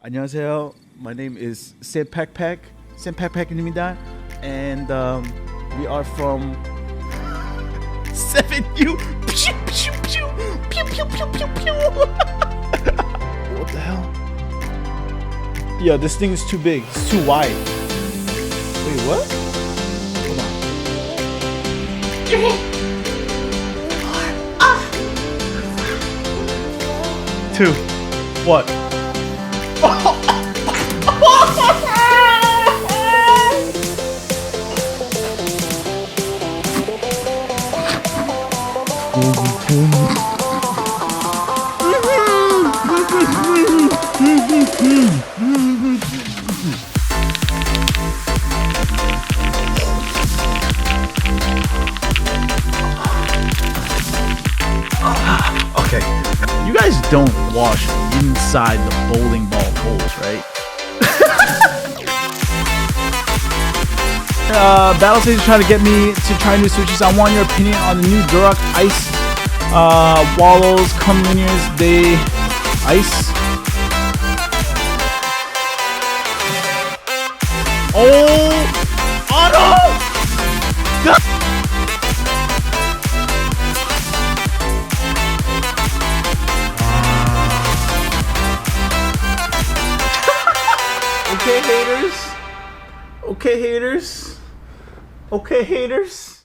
안녕하세요. My name is Senpakpak입니다, and we are from 7U. Pew pew pew pew pew pew pew pew. What the hell? Yeah, this thing is too big. It's too wide. Wait, what? Hold on. 3, 4, 2. What? Okay, you guys don't wash inside the bowling ball holes, right? Battlestage is trying to get me to try new switches. I want your opinion on the new Duroc Ice Wallows, come linears, they ice. Oh no! God. Okay, haters. Okay, haters. Okay, haters.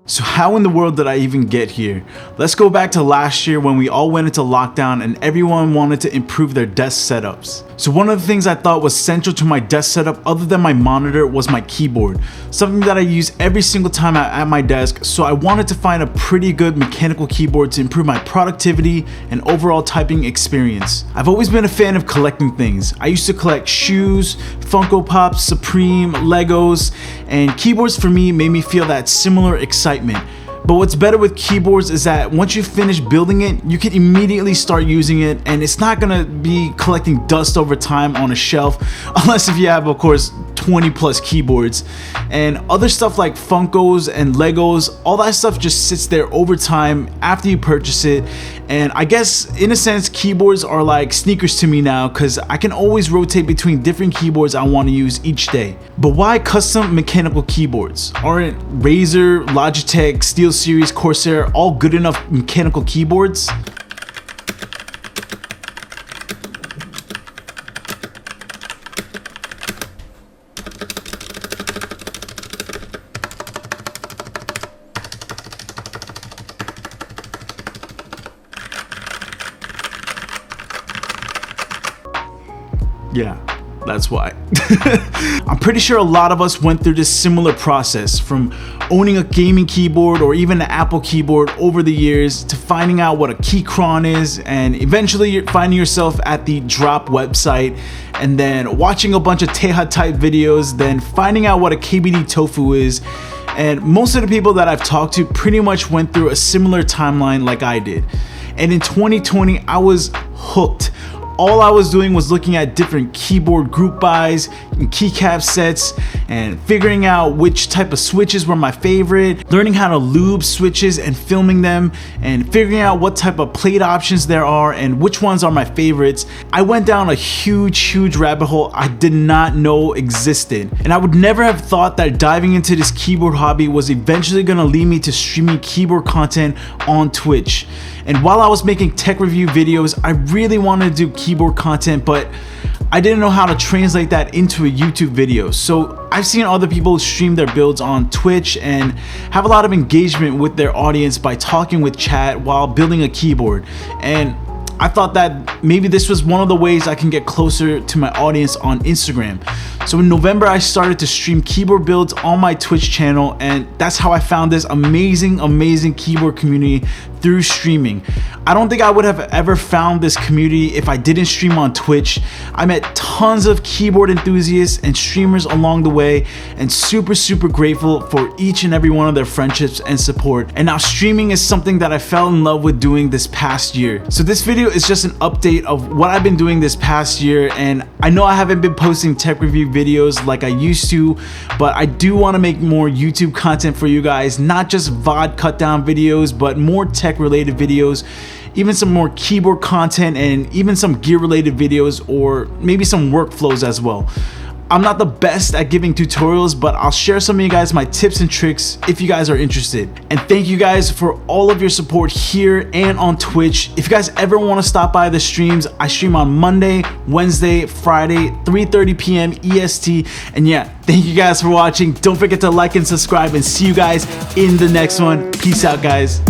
So how in the world did I even get here? Let's go back to last year when we all went into lockdown and everyone wanted to improve their desk setups. So one of the things I thought was central to my desk setup other than my monitor was my keyboard, something that I use every single time I'm at my desk. So I wanted to find a pretty good mechanical keyboard to improve my productivity and overall typing experience. I've always been a fan of collecting things. I used to collect shoes, Funko Pops, Supreme, Legos, and keyboards for me made me feel that similar excitement. But what's better with keyboards is that once you finish building it, you can immediately start using it, and it's not gonna be collecting dust over time on a shelf, unless if you have, of course, 20 plus keyboards. And other stuff like Funkos and Legos, all that stuff just sits there over time after you purchase it. And I guess in a sense, keyboards are like sneakers to me now, because I can always rotate between different keyboards I want to use each day. But why custom mechanical keyboards? Aren't Razer, Logitech, SteelSeries, Corsair all good enough mechanical keyboards? Yeah, that's why. I'm pretty sure a lot of us went through this similar process, from owning a gaming keyboard or even an Apple keyboard over the years to finding out what a Keychron is, and eventually you're finding yourself at the Drop website and then watching a bunch of Teha type videos, then finding out what a KBD Tofu is. And most of the people that I've talked to pretty much went through a similar timeline like I did. And in 2020, I was hooked. All I was doing was looking at different keyboard group buys and keycap sets and figuring out which type of switches were my favorite, learning how to lube switches and filming them, and figuring out what type of plate options there are and which ones are my favorites. I went down a huge rabbit hole I did not know existed. And I would never have thought that diving into this keyboard hobby was eventually gonna lead me to streaming keyboard content on Twitch. And while I was making tech review videos, I really wanted to do keyboard content, but I didn't know how to translate that into a YouTube video. So I've seen other people stream their builds on Twitch and have a lot of engagement with their audience by talking with chat while building a keyboard. And I thought that maybe this was one of the ways I can get closer to my audience on Instagram. So in November, I started to stream keyboard builds on my Twitch channel, and that's how I found this amazing keyboard community through streaming. I don't think I would have ever found this community if I didn't stream on Twitch. I met tons of keyboard enthusiasts and streamers along the way, and super grateful for each and every one of their friendships and support. And now streaming is something that I fell in love with doing this past year. So this video is just an update of what I've been doing this past year, and I know I haven't been posting tech review videos like I used to, but I do want to make more YouTube content for you guys, not just VOD cut down videos, but more tech related videos. even some more keyboard content, and even some gear related videos, or maybe some workflows as well. I'm not the best at giving tutorials, but I'll share some of you guys my tips and tricks if you guys are interested. And thank you guys for all of your support here and on Twitch. If you guys ever want to stop by the streams, I stream on Monday, Wednesday, Friday, 3:30 p.m. EST. And yeah, thank you guys for watching. Don't forget to like and subscribe, and see you guys in the next one. Peace out, guys.